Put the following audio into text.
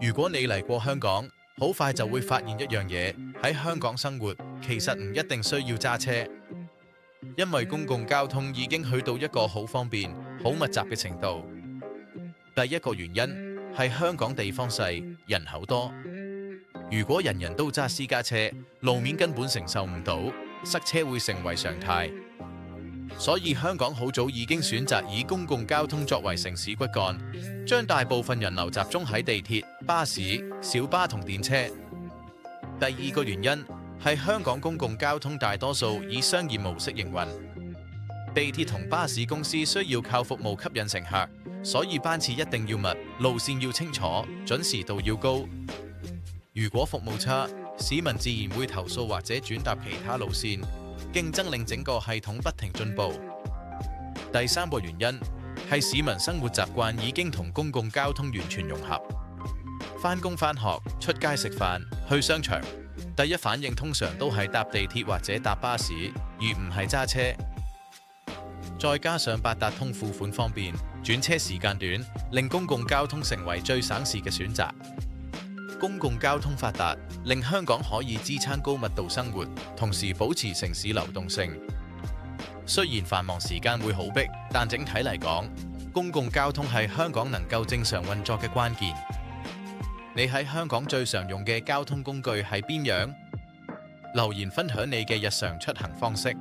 如果你嚟過香港，好快就會發現一樣嘢，喺香港生活其實唔一定需要揸車，因為公共交通已經去到一個好方便、好密集嘅程度。第一個原因係香港地方細，人口多。如果人人都揸私家車，路面根本承受唔到，塞車會成為常態。所以香港好早已經選擇以公共交通作為城市骨幹，將大部分人流集中喺地鐵、巴士、小巴同電車。第二個原因係香港公共交通大多數以商業模式營運，地鐵同巴士公司需要靠服務吸引乘客，所以班次一定要密，路線要清楚，準時度要高。如果服務差，市民自然會投訴或者轉搭其他路線，競爭令整個系統不停進步。第三個原因係市民生活習慣已經同公共交通完全融合，返工返學、出街食飯、去商場，第一反應通常都係搭地鐵或者搭巴士，而唔係揸車。再加上八達通付款方便，轉車時間短，令公共交通成為最省事嘅選擇。公共交通發達，令香港可以支撐高密度生活，同時保持城市流動性。雖然繁忙時間會好逼，但整體嚟講，公共交通係香港能夠正常運作嘅關鍵。你喺香港最常用嘅交通工具係邊樣？留言分享你嘅日常出行方式。